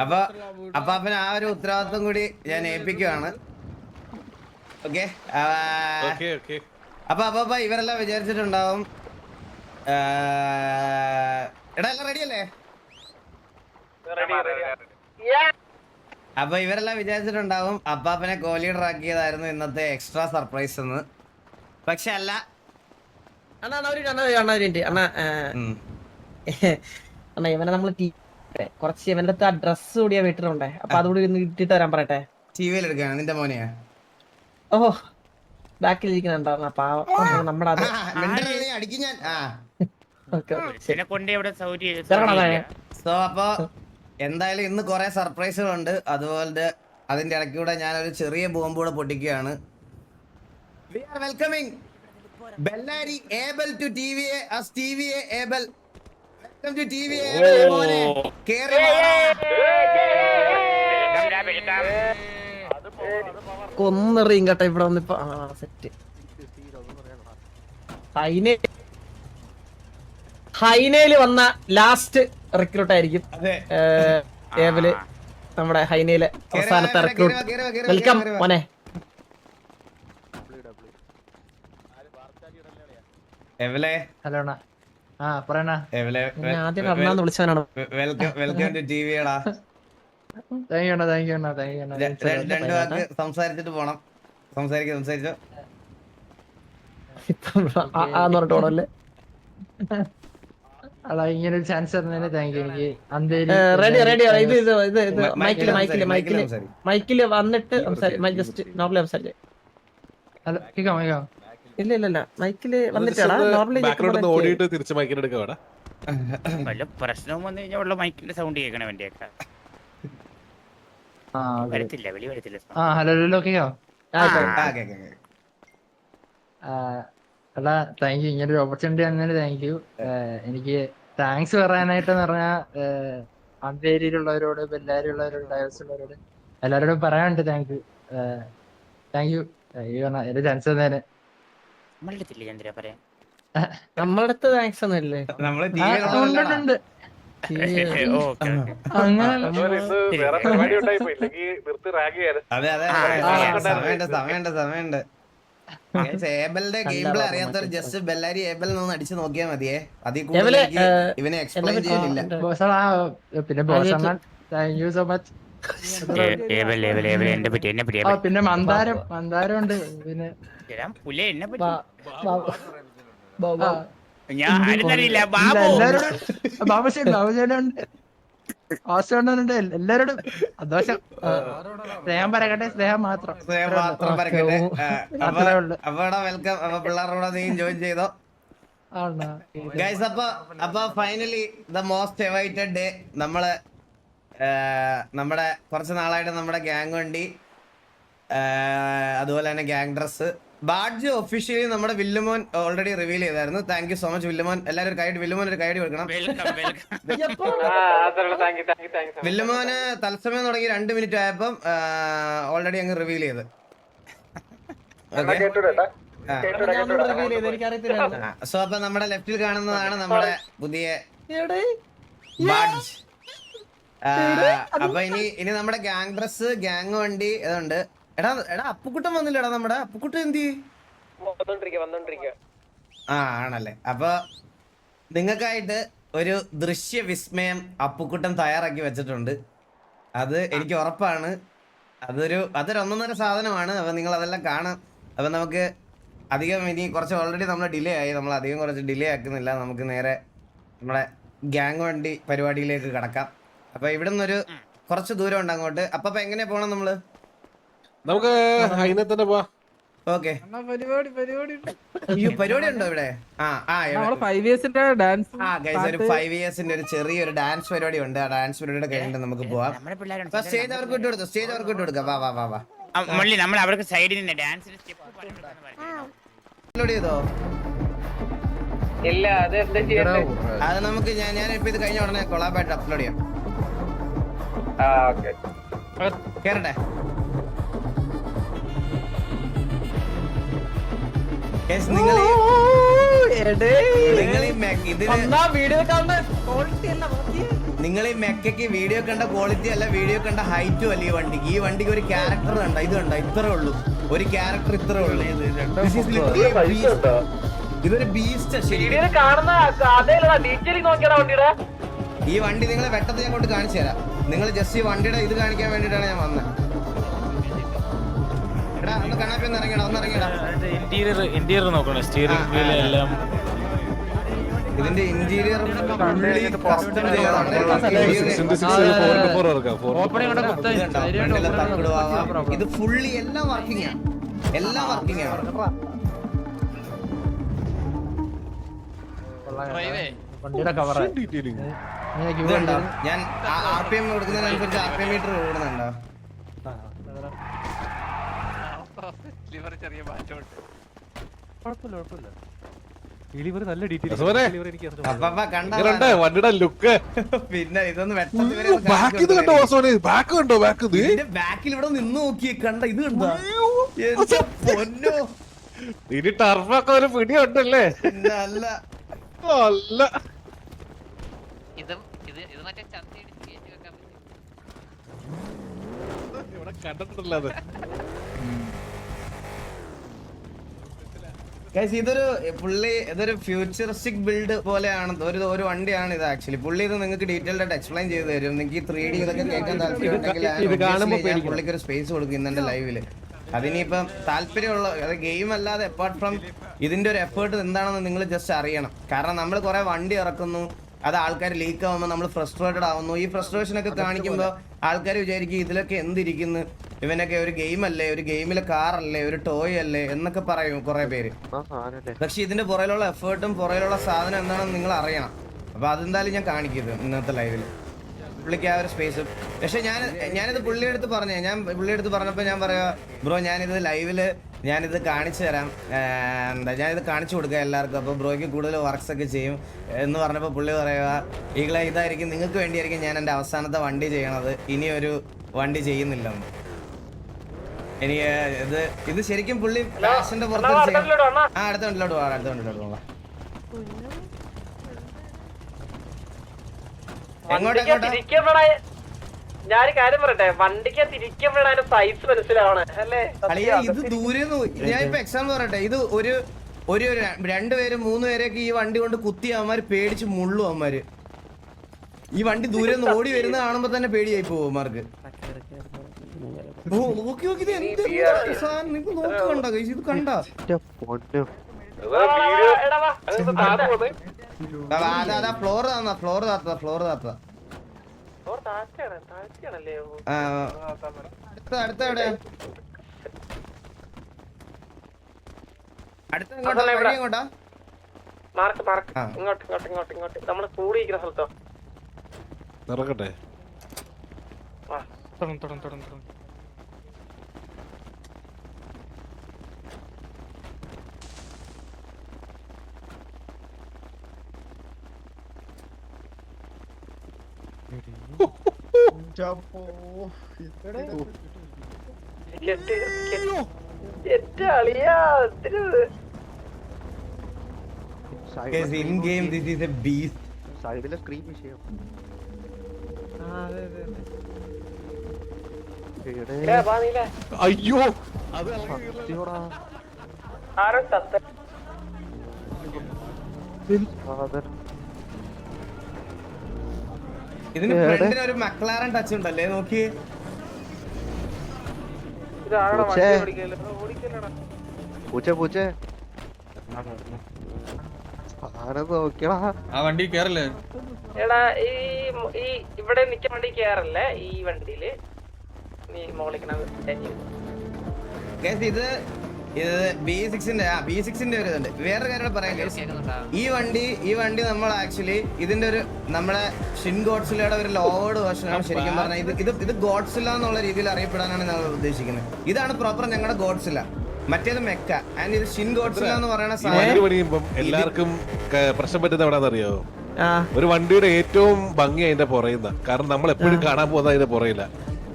S2: അപ്പൊ അപ്പാപ്പന് ആ ഒരു ഉത്തരവാദിത്വം കൂടി ഞാൻ ഏൽപ്പിക്കുവാണ്. ഓക്കെ, അപ്പൊ അപ്പാപ്പ ഇവരെല്ലാം വിചാരിച്ചിട്ടുണ്ടാവും. എടാ എല്ലാം റെഡി അല്ലേ? അപ്പൊ ഇവരെല്ലാം വിചാരിച്ചിട്ടുണ്ടാവും അപ്പാപ്പനെ കോ ലീഡർ ആക്കിയതായിരുന്നു ഇന്നത്തെ എക്സ്ട്രാ സർപ്രൈസ് എന്ന്. പക്ഷെ അല്ല
S5: അണ്ണാ ഇവനെ നമ്മള് കുറച്ച് ഇവന്റെ അടുത്ത് ആ ഡ്രസ് കൂടിയാ വീട്ടിലുണ്ടേ. അപ്പൊ അതുകൂടി ഒന്ന് ഇട്ടിട്ട് വരാൻ പറയട്ടെ.
S2: TV എടുക്കാണ് നിന്റെ മോനെയാ?
S5: ഓഹോ, ബാക്കിൽ ഇരിക്കുന്നുണ്ടോ? നമ്മുടെ അത്
S2: അടിക്കും ഞാൻ. സോ അപ്പൊ എന്തായാലും ഇന്ന് കുറെ സർപ്രൈസുകളുണ്ട്. അതുപോലെ അതിന്റെ ഇടയ്ക്കൂടെ ഞാനൊരു ചെറിയ ബോംബ് കൂടെ പൊട്ടിക്കുകയാണ്. We are welcoming Bellary Abel to TVA as TVA Abel. Welcome to TVA Abel മോനെ. കേറി
S5: കൊന്നെറിയും കേട്ടോ ഇവിടെ വന്നിപ്പോ. സെറ്റ് ഹൈനയില് വന്ന ലാസ്റ്റ് റിക്രൂട്ട് ആയിരിക്കും ഏബില്. നമ്മുടെ ഹൈനയിലെ അവസാനത്തെ റിക്രൂട്ട്. വെൽക്കം മോനെ. ആദ്യം അണ്ണാന്ന് വിളിച്ചവനാണ്.
S2: Welcome to TVടാ. രണ്ട് വാക്ക് സംസാരിച്ചിട്ട് പോണം. സംസാരിച്ചോ.
S5: പറഞ്ഞിട്ട് പോണല്ലേ?
S7: ഇങ്ങനെ ഒരു ചാൻസ് തന്നതിന് താങ്ക് യു. എനിക്ക്
S5: മൈക്കില് വന്നിട്ട് ജസ്റ്റ് നോർമലി സംസാരിച്ചേ. ഇല്ല മൈക്കില് വന്നിട്ടാ നോർമലി
S3: ഓടിയിട്ട് തിരിച്ച് മൈക്കിൽ എടുക്കാടാ.
S4: വല്ല പ്രശ്നവും വന്നു കഴിഞ്ഞാൽ ഉള്ള മൈക്കിന്റെ സൗണ്ട് കേൾക്കണം വേണ്ടിയൊക്കെ. വരത്തില്ല, വെളി വരത്തില്ല.
S7: ഹലോ കേക്കോ? അല്ല താങ്ക് യു, ഇങ്ങനൊരു ഓപ്പർച്യൂണിറ്റി തന്നതിന് താങ്ക് യു. എനിക്ക് താങ്ക്സ് പറയാനായിട്ടെന്ന് പറഞ്ഞാൽ അന്തേരിയിലുള്ളവരോട്, ബെല്ലാരിയുള്ളവരോട്, ഡയൽസ് ഉള്ളവരോട് എല്ലാവരോടും പറയാനുണ്ട് താങ്ക് യു. എന്റെ ചാൻസ് തന്നേന്.
S5: നമ്മളുടെ അടുത്ത് താങ്ക്സ് ഒന്നും ഇല്ലേ?
S7: ഉണ്ട്.
S2: സമയമുണ്ട്. ഏബലിന്റെ ഗെയിം പ്ലേ അറിയാത്തവർ ജസ്റ്റ് ബെല്ലാരി ഏബൽ ഒന്ന് അടിച്ചു നോക്കിയാൽ മതിയേ. അതിൽ കൂടുതൽ ഇവനെ എക്സ്പ്ലെയിൻ ചെയ്യാനില്ല.
S7: പിന്നെ താങ്ക് യു സോ മച്ച്.
S4: എന്നെ പറ്റി
S7: ആ പിന്നെ മന്ദാരം ഉണ്ട് പിന്നെ
S4: പുല എന്നെ പറ്റി
S7: ആ,
S4: ഞാൻ ആരെന്നറിയില്ല
S7: ഇല്ല,
S4: ബാബു
S7: എല്ലാവരോടും ബാബുചേട്ടനുണ്ട് വാസുണ്ട് എല്ലാരോടും സന്തോഷം. സ്നേഹം പറയട്ടെ, സ്നേഹം മാത്രം.
S2: സ്നേഹം മാത്രം പരക്കട്ടെ.
S7: അത്രേ ഉള്ളു.
S2: അപ്പൊ വെൽക്കം. അപ്പൊ പിള്ളേരോടെ നീ ജോയിൻ ചെയ്തോ ഗൈസ്. അപ്പൊ finally the most awaited day. നമ്മുടെ കുറച്ച് നാളായിട്ട് നമ്മുടെ ഗ്യാങ് വണ്ടി, അതുപോലെ തന്നെ ഗ്യാങ് ഡ്രസ്, ബാഡ്ജ് ഒഫീഷ്യലി നമ്മുടെ വില്ലുമോൻ ഓൾറെഡി റിവീൽ ചെയ്തായിരുന്നു. താങ്ക് യു സോ മച്ച് വില്ലുമോൻ. എല്ലാവരും ഒരു കൈഡ്, വില്ലുമോൻ ഒരു കൈഡ് കൊടുക്കണം. വില്ലുമോന് തത്സമയം തുടങ്ങി 2 മിനിറ്റ് ആയപ്പം ഓൾറെഡി അങ്ങ് റിവീൽ ചെയ്ത്. സോ അപ്പൊ നമ്മുടെ ലെഫ്റ്റിൽ കാണുന്നതാണ് നമ്മുടെ പുതിയ ബാഡ്ജ്. അപ്പൊ ഇനി നമ്മുടെ ഗ്യാങ് ഡ്രസ്, ഗ്യാങ് വണ്ടി ഇതുണ്ട്. എടാ അപ്പുക്കുട്ടൻ വന്നില്ലടാ. നമ്മുടെ അപ്പുക്കുട്ടൻ എന്ത് ആണല്ലേ. അപ്പൊ നിങ്ങൾക്കായിട്ട് ഒരു ദൃശ്യ വിസ്മയം അപ്പുക്കുട്ടൻ തയ്യാറാക്കി വെച്ചിട്ടുണ്ട്. അത് എനിക്ക് ഉറപ്പാണ്. അതൊരു 1.5 സാധനമാണ്. അപ്പൊ നിങ്ങൾ അതെല്ലാം കാണാം. അപ്പൊ നമുക്ക് അധികം ഇനി കുറച്ച് ഓൾറെഡി നമ്മൾ ഡിലേ ആയി. നമ്മൾ അധികം കുറച്ച് ഡിലേ ആക്കുന്നില്ല. നമുക്ക് നേരെ നമ്മുടെ ഗ്യാങ് വണ്ടി പരിപാടിയിലേക്ക് കടക്കാം. അപ്പൊ ഇവിടെ നിന്നൊരു കുറച്ച് ദൂരം ഉണ്ട് അങ്ങോട്ട്. അപ്പൊ എങ്ങനെയാ പോണം നമ്മള്?
S3: നമുക്ക് അതിനെ തന്നെ പോവാം.
S2: ഓക്കെ. പരിപാടി ഉണ്ടോ ഇവിടെ? ഒരു 5 ഇയേഴ്സിന്റെ ഒരു ചെറിയൊരു ഡാൻസ് പരിപാടി ഉണ്ട്. ആ ഡാൻസ് പരിപാടിയുടെ കഴിഞ്ഞിട്ട് നമുക്ക് പോവാം. സ്റ്റേജ് അവർക്ക് വിട്ടുകൊടുത്തു. സ്റ്റേജ് അവർക്ക് വിട്ടുകൊടുക്കാം. വാ
S4: നമ്മൾ അവർക്ക് സൈഡിൽ നിന്ന് ഡാൻസിന് സ്റ്റെപ്പ്
S2: അപ്ലോഡ് ചെയ്തോ?
S1: ഇല്ല, അത് എന്താ ചെയ്യണ്ടേ?
S2: അത് നമുക്ക് ഞാൻ ഇപ്പൊ ഇത് കഴിഞ്ഞ ഉടനെ കൊളാബായിട്ട് അപ്ലോഡ് ചെയ്യാം. കേറട്ടെ. നിങ്ങൾ ഈ മെക്കയ്ക്ക് വീഡിയോ കണ്ട ക്വാളിറ്റി അല്ല, വീഡിയോ കണ്ട ഹൈറ്റും അല്ല ഈ വണ്ടിക്ക്. ഈ വണ്ടിക്ക് ഒരു ക്യാരക്ടർ കണ്ട, ഇത് കണ്ട, ഇത്രേ ഉള്ളൂ. ഒരു ക്യാരക്ടർ ഇത്രേ ഉള്ളൂ. ഇതൊരു ബീസ്റ്റ്. ഈ വണ്ടി നിങ്ങളെ വെട്ടത്ത് ഞാൻ കൊണ്ട് കാണിച്ചു തരാം. നിങ്ങൾ ജസ്റ്റ് ഈ വണ്ടിയുടെ ഇത് കാണിക്കാൻ വേണ്ടിട്ടാണ് ഞാൻ വന്നത്. എടാ ഒന്ന് കണ്ണാപ്പി ഒന്ന് ഇറങ്ങിയടാ, ഒന്ന് ഇറങ്ങിയടാ.
S6: ഇന്റീരിയർ നോക്കണം. സ്റ്റിയറിംഗ് വീൽ എല്ലാം
S2: ഇതിന്റെ ഇന്റീരിയർ കസ്റ്റം ചെയ്തതാണ്. ഇത് ഫുള്ളി എല്ലാം വർക്കിംഗ് ആണ്. എല്ലാം വർക്കിംഗ് ആണ്.
S7: വണ്ടിയുടെ കവർ
S2: ഇതുണ്ടോ? ഞാൻ RPM കൊടുക്കുന്നതിനനുസരിച്ച് RPM മീറ്റർ ഓടുന്നുണ്ടോ?
S3: വണ്ടിയുടെ ലുക്ക്
S2: പിന്നെ ഇതൊന്ന് ബാക്കിൽ ഇവിടെ നിന്ന് നോക്കിയേ കണ്ട. ഇത് കണ്ടോ? പൊന്നോ,
S3: ഇനി ടർഫൊക്കെ ഒരു പിടിയുണ്ടല്ലേ?
S2: അല്ല
S3: അല്ല ഇവിടെ കണ്ടിട്ടില്ല അത്.
S2: ഇതൊരു ഫ്യൂച്ചറിസ്റ്റിക് ബിൽഡ് പോലെയാണ്. ഒരു വണ്ടിയാണ് ഇത് ആക്ച്വലി. പുള്ളി ഇത് നിങ്ങൾക്ക് ഡീറ്റെയിൽഡ് ആയിട്ട് എക്സ്പ്ലെയിൻ ചെയ്ത് തരും. നിങ്ങൾക്ക് 3D ഇതൊക്കെ കേൾക്കാൻ താല്പര്യം പുള്ളിക്ക് ഒരു സ്പേസ് കൊടുക്കും ഇന്നെ ലൈവില്. അതിനിപ്പം താല്പര്യമുള്ള ഗെയിം അല്ലാതെ അപ്പാർട്ട് ഫ്രം ഇതിന്റെ ഒരു എഫേർട്ട് എന്താണെന്ന് നിങ്ങൾ ജസ്റ്റ് അറിയണം. കാരണം നമ്മൾ കുറെ വണ്ടി ഇറക്കുന്നു, അത് ആൾക്കാർ ലീക്ക് ആവുമ്പോൾ നമ്മൾ ഫ്രസ്ട്രേറ്റഡ് ആവുന്നു. ഈ ഫ്രസ്ട്രേഷൻ ഒക്കെ കാണിക്കുമ്പോൾ ആൾക്കാർ വിചാരിക്കും ഇതിലൊക്കെ എന്തിരിക്കുന്നു, ഇവനൊക്കെ ഒരു ഗെയിം അല്ലേ, ഒരു ഗെയിമിലെ കാറല്ലേ, ഒരു ടോയ് അല്ലേ എന്നൊക്കെ പറയും കുറെ പേര്. പക്ഷെ ഇതിന്റെ പുറയിലുള്ള എഫേർട്ടും പുറയിലുള്ള സാധനം എന്താണെന്ന് നിങ്ങൾ അറിയണം. അപ്പൊ അതെന്തായാലും ഞാൻ കാണിക്കുന്നത് ഇന്നത്തെ ലൈവില്. പുള്ളിക്ക് ആ ഒരു സ്പേസ്. പക്ഷെ ഞാനിത് പുള്ളിയെടുത്ത് പറഞ്ഞപ്പോൾ ഞാൻ പറയാ ബ്രോ ഞാനിത് ലൈവില് ഞാനിത് കാണിച്ചു തരാം, ഞാനിത് കാണിച്ചു കൊടുക്കാം എല്ലാവർക്കും. അപ്പോൾ ബ്രോയ്ക്ക് കൂടുതൽ വർക്ക്സ് ഒക്കെ ചെയ്യും എന്ന് പറഞ്ഞപ്പോൾ പുള്ളി പറയുക ഈകളെ ഇതായിരിക്കും നിങ്ങൾക്ക് വേണ്ടിയായിരിക്കും ഞാൻ എൻ്റെ അവസാനത്തെ വണ്ടി ചെയ്യണത്, ഇനിയൊരു വണ്ടി ചെയ്യുന്നില്ലെന്ന്. എനിക്ക് ഇത് ശരിക്കും പുള്ളി പാഷന്റെ പുറത്ത് ചെയ്യണം. അടുത്ത വണ്ടിലോട്ട് പോകാം.
S1: ഞാനൊരു കാര്യം പറയട്ടെ, വണ്ടിക്ക് തിരിക്കുമ്പോഴാണ് അതിന്റെ സൈസ് മനസ്സിലാവണേ അല്ലേ?
S2: ഇത് ദൂരെ ഞാൻ ഇപ്പൊ എക്സാമ്പിൾ പറയട്ടെ, ഇത് ഒരു 2 പേര് 3 പേരൊക്കെ ഈ വണ്ടി കൊണ്ട് കുത്തി അവന്മാര് പേടിച്ച് മുള്ളും. അവന്മാര് ഈ വണ്ടി ദൂരെ നിന്ന് ഓടി വരുന്ന കാണുമ്പോ തന്നെ പേടിയായി പോകും അവന്മാർക്ക്. ഓ ഓക്കെ ഓക്കെ ഇത് എന്ത് സാധനം നിങ്ങൾ നോക്കണ്ട ഗൈസ് ഇത് കണ്ട
S1: എടാ വാ
S2: അതാ ഫ്ലോർ താത്ത
S1: ഓർ താഴ്ചയാണല്ലേ
S2: അടുത്ത എവിടെയാ അടുത്ത ഇങ്ങോട്ടാ
S1: മാർക്ക്
S2: ആ.
S1: ഇങ്ങോട്ട് നമ്മള് കൂടിയിരിക്കുന്ന സ്ഥലത്തോ
S3: നടക്കട്ടെ.
S6: തുടങ്ങും
S2: in game this is a beast.
S8: സൈഡിലെ സ്ക്രീൻ വിഷയം
S3: അയ്യോ
S1: ആരോ ചത്ത
S2: ഇതിന് ഫ്രണ്ടിന് ഒരു മക്ലാരൻ ടച്ച് ഉണ്ടല്ലേ നോക്കി
S1: ഇത് ആരാടാ വണ്ടി
S8: പൂച്ചേ.
S1: ഓടിക്കല്ലടാ
S8: പൂച്ച ആരെന്ന് നോക്കിയടാ.
S6: ആ വണ്ടി കേറല്ലേ?
S1: എടാ ഈ ഈ ഇവിടെ നിക്ക വണ്ടി കേറല്ലേ ഈ വണ്ടിയില് നീ മോളിക്കണത്
S2: Guys, ഇത് B6ന്റെ ഒരു ഇതുണ്ട്. വേറൊരു കാര്യം കൂടെ പറയാം guys. ഈ വണ്ടി നമ്മൾ ആക്ച്വലി ഇതിന്റെ ഒരു നമ്മുടെ ഷിൻ ഗോഡ്സിലയുടെ ഒരു ലോവേഡ് വേർഷൻ ആണ് ശരിക്കും പറഞ്ഞാൽ. ഇത് ഗോഡ്സില എന്നുള്ള രീതിയിൽ അറിയപ്പെടാനാണ് നമ്മൾ ഉദ്ദേശിക്കുന്നത്. ഇതാണ് പ്രോപ്പർ ഞങ്ങളുടെ ഗോഡ്സില. മറ്റേത് മെക്ക ആൻഡ് ഇത് ഷിൻ ഗോഡ്സില എന്ന് പറയുന്ന
S3: വണ്ടി പണിയുമ്പം എല്ലാവർക്കും പ്രശ്നം പറ്റുന്ന എവിടെയാണെന്നറിയോ?
S5: ആ
S3: ഒരു വണ്ടിയുടെ ഏറ്റവും ഭംഗി അതിന്റെ പുറയുന്ന. കാരണം നമ്മൾ എപ്പോഴും കാണാൻ പോകുന്ന അതിന്റെ പുറയില്ല.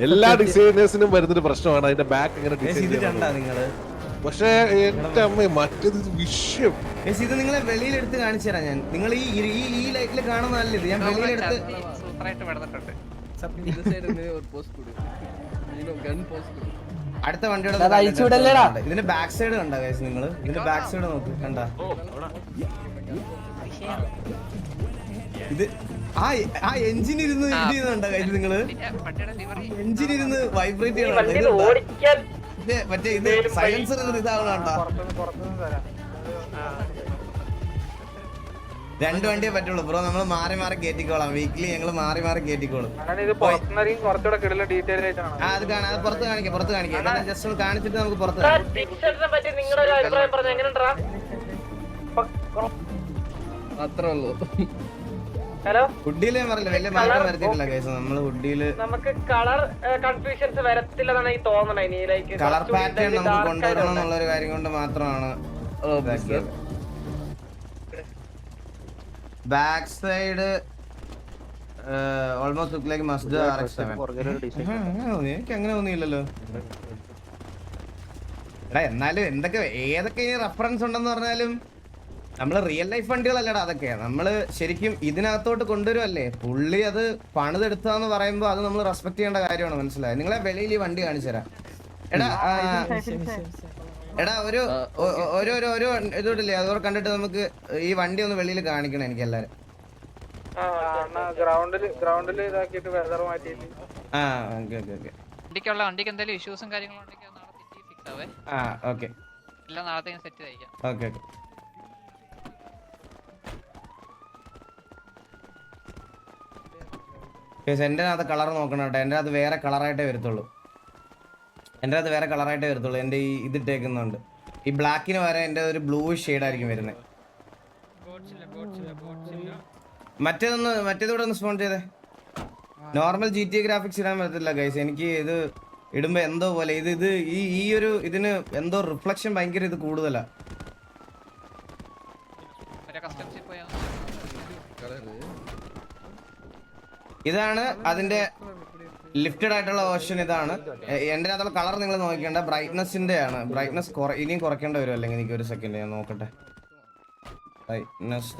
S3: എല്ലാ ഡിസൈനേഴ്സിനും വരുന്നൊരു പ്രശ്നമാണ് അതിന്റെ ബാക്ക് എങ്ങനെ ഡിസൈൻ
S2: ഇത്
S3: ചെയ്യണം.
S2: കണ്ടാ നിങ്ങള്
S3: പക്ഷേ എന്റെ അമ്മ മറ്റേത് വിഷയം.
S2: ഇത് നിങ്ങളെ വെളിയിലെടുത്ത് കാണിച്ചു തരാം ഞാൻ. നിങ്ങൾ ഈ ലൈറ്റിൽ കാണുന്നതല്ല ഇത്. ഞാൻ വെളിയിലെടുത്ത് അടുത്ത വണ്ടിയുടെ ഇതിന്റെ ബാക്ക് സൈഡ് കണ്ട ഗൈസ് നിങ്ങൾ? ഇതിന്റെ ബാക്ക് സൈഡ് നോക്ക് കണ്ട. ഇത് ആ എഞ്ചിൻ ഇരുന്ന് ഇത് ചെയ്യുന്നുണ്ടോ ഗൈസ് നിങ്ങള്? എഞ്ചിൻ ഇരുന്ന് വൈബ്രേറ്റ് ചെയ്യണം.
S1: ഓടിക്കാൻ
S2: മറ്റേ ഇത് സൈലൻസർ ഇതാവണോ? രണ്ട് വണ്ടിയെ പറ്റുള്ളൂ ബ്രോ. നമ്മൾ മാറി മാറി കയറ്റിക്കോളാം. വീക്കിലി ഞങ്ങൾ മാറി മാറി കയറ്റിക്കോളും. അത് കാണാം. അത് പുറത്ത് കാണിക്കാം. ജസ്റ്റ് ഒന്ന് കാണിച്ചിട്ട് നമുക്ക് പുറത്ത്
S1: പിക്ചറിനെ പറ്റി നിങ്ങളുടെ ഒരു അഭിപ്രായം പറഞ്ഞു എങ്ങനെയുണ്ടാ? ഹലോ
S2: ഹുഡിയിൽ ഞാൻ പറഞ്ഞില്ല വലിയ മാറ്റം വരുത്തിയിട്ടില്ല കേസ്. നമ്മള് ഹുഡിയില്
S1: നമുക്ക് കളർ കൺഫ്യൂഷൻസ് വരത്തില്ലെന്നാണ് എനിക്ക് തോന്നണേ. ഇനി ലൈക്ക്
S2: കളർ പാറ്റേൺ നമുക്ക് കൊണ്ടുവരണം എന്നുള്ളൊരു കാര്യം കൊണ്ട് മാത്രമാണ്. Back side almost look like Mazda RX-7. എനിക്ക് അങ്ങനെ തോന്നിയില്ലല്ലോ. എടാ എന്നാലും ഏതൊക്കെ റെഫറൻസ് ഉണ്ടെന്ന് പറഞ്ഞാലും നമ്മള് റിയൽ ലൈഫ് വണ്ടികളല്ലടാ അതൊക്കെ. നമ്മള് ശരിക്കും ഇതിനകത്തോട്ട് കൊണ്ടുവരുമല്ലേ. പുള്ളി അത് പണിതെടുത്താന്ന് പറയുമ്പോ അത് നമ്മൾ റെസ്പെക്ട് ചെയ്യേണ്ട കാര്യമാണ്. മനസ്സിലായി? നിങ്ങളെ വെളിയിൽ ഈ വണ്ടി കാണിച്ചു തരാം. എടാ ഒരു ഇതോട്ടില്ലേ അതോടെ കണ്ടിട്ട് നമുക്ക് ഈ വണ്ടി ഒന്ന് വെളിയിൽ കാണിക്കണം എനിക്ക് എല്ലാരും.
S9: വണ്ടിക്ക് എന്തെങ്കിലും ഇഷ്യൂസും കാര്യങ്ങളും ഉണ്ടെങ്കിൽ നാളെ ഫിക്സ് ആവേ.
S2: ഓക്കെ
S9: എല്ലാം നാളത്തേക്ക് സെറ്റ് ചെയ്തേക്കാം.
S2: ഓക്കെ എന്റെ അത് കളർ നോക്കണം കേട്ടോ. എന്റെ അത് വേറെ കളറായിട്ടേ വരത്തുള്ളൂ. എന്റെ ഈ ഇതിട്ടേക്കുന്നുണ്ട്. ഈ ബ്ലാക്കിന് വരെ എന്റെ ഒരു ബ്ലൂ ഷെയ്ഡ് ആയിരിക്കും വരുന്നത്. മറ്റേതൂടെ ഒന്ന് സ്പോൺ ചെയ്തേ. നോർമൽ GTA ഗ്രാഫിക്സ് ഇടാൻ പറ്റത്തില്ല ഗൈസ്. എനിക്ക് ഇത് ഇടുമ്പോ എന്തോ പോലെ ഇത് ഈ ഒരു ഇതിന് എന്തോ റിഫ്ലക്ഷൻ ഭയങ്കര ഇത് കൂടുതലാ. ഇതാണ് അതിന്റെ ലിഫ്റ്റഡ് ആയിട്ടുള്ള ഓപ്ഷൻ. ഇതാണ് എന്റെ അകത്തുള്ള കളർ. നിങ്ങൾ നോക്കേണ്ട ബ്രൈറ്റ്നസിന്റെ ആണ്. ബ്രൈറ്റ്നസ് ഇനിയും കുറയ്ക്കേണ്ടി വരും. അല്ലെങ്കിൽ എനിക്ക് ഒരു സെക്കൻഡ് ഞാൻ നോക്കട്ടെ. ബ്രൈറ്റ്നസ്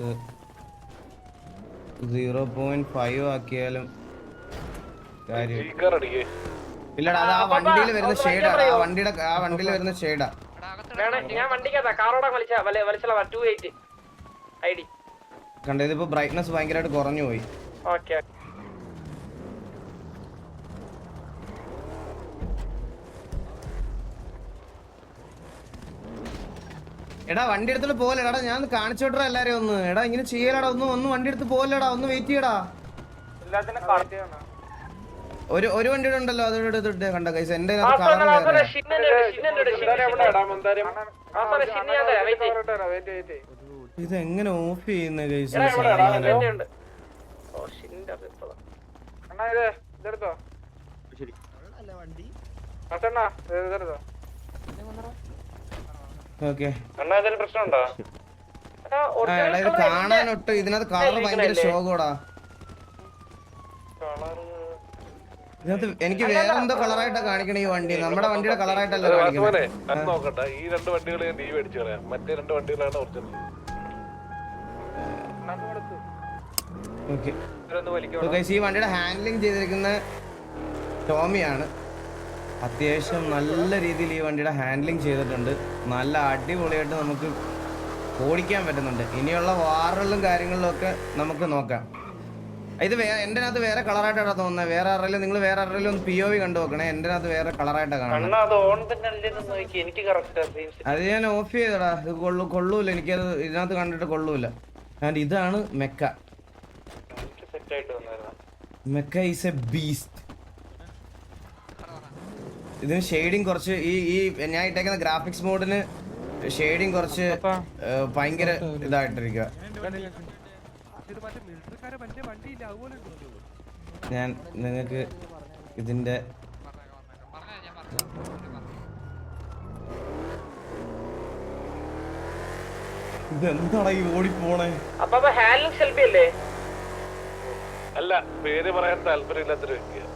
S2: 0.5 ആക്കിയാലും കാര്യം ഇല്ലടാ. അത് ആ വണ്ടിയിൽ വരുന്ന ഷെയ്ഡാണ്. ആ വണ്ടിയിൽ വരുന്ന ഷെയ്ഡാ.
S1: ഞാൻ വണ്ടിക്കകത്താ കാറോടെ വലിച്ചളവാ 280 ID.
S2: കണ്ടോ ഇതിപ്പോ ബ്രൈറ്റ്നസ് ഭയങ്കരമായിട്ട് കുറഞ്ഞു പോയി.
S1: ഓക്കെ
S2: എടാ വണ്ടി എടുത്തിട്ട് പോലെടാ, ഞാൻ കാണിച്ചോട്ടാ എല്ലാരും ഒന്ന്. എടാ ഇങ്ങനെ ചെയ്യലടാ, ഒന്ന് വണ്ടി എടുത്ത് പോലെടാ, ഒന്ന് വെയിറ്റ് ചെയ്യടാ. ഒരു വണ്ടിയുടെ ഉണ്ടല്ലോ, അതോടെ എടുത്തിട്ട് കണ്ട കൈസ്. എന്റെ ഇത് എങ്ങനെ ഓഫ് ചെയ്യുന്ന കൈസ്? ഓക്കെ ഇത് കാണാനൊട്ട് ഇതിനകത്ത് കളർ ഭയങ്കര ശോകോടാ. ഇതിനകത്ത് എനിക്ക് വേറെ എന്തോ കളറായിട്ടാ കാണിക്കണ ഈ വണ്ടി. നമ്മുടെ വണ്ടിയുടെ കളറായിട്ടല്ല കാണിക്കണേ.
S3: നോക്കട്ടെ, ഈ 2 വണ്ടികൾ ഞാൻ ലീവ് അടിച്ചു കളയാം. മറ്റേ 2 വണ്ടികളാണ് ഒറിജിനൽ.
S2: ഈ വണ്ടിയുടെ ഹാൻഡ്ലിങ് ചെയ്തിരിക്കുന്ന ടോമിയാണ്. അത്യാവശ്യം നല്ല രീതിയിൽ ഈ വണ്ടിയുടെ ഹാൻഡ്ലിങ് ചെയ്തിട്ടുണ്ട്. നല്ല അടിപൊളിയായിട്ട് നമുക്ക് ഓടിക്കാൻ പറ്റുന്നുണ്ട്. ഇനിയുള്ള വാറുകളിലും കാര്യങ്ങളിലും ഒക്കെ നമുക്ക് നോക്കാം. ഇത് എൻ്റെ അകത്ത് വേറെ കളറായിട്ടാണ് തോന്നുന്നത്. വേറെ ആരെങ്കിലും നിങ്ങൾ വേറെ ആരെങ്കിലും ഒന്ന് POV കണ്ടു നോക്കണേ. എൻ്റെ അകത്ത് വേറെ കളറായിട്ടാണ് കാണുന്നത്. അത് ഞാൻ ഓഫ് ചെയ്തടാ. ഇത് കൊള്ളൂല, എനിക്കത് ഇതിനകത്ത് കണ്ടിട്ട് കൊള്ളൂല. ആൻഡ് ഇതാണ് Mecca. Mecca is A beast. ഇതിന് ഷെയ്ഡിങ് കുറച്ച് ഈ ഞാൻ ഇട്ടേക്കുന്ന ഗ്രാഫിക്സ് മോഡിന് ഷെയ്ഡിങ് കുറച്ച് ഭയങ്കര ഇതായിട്ടിരിക്കുക. ഞാൻ നിങ്ങൾക്ക് ഇതിന്റെ ഇതെന്താടാ ഈ ഓടിപ്പോണേ?
S3: അല്ല, പേര് പറയാൻ താല്പര്യമില്ലാത്തൊരു വ്യക്തിയാണ്.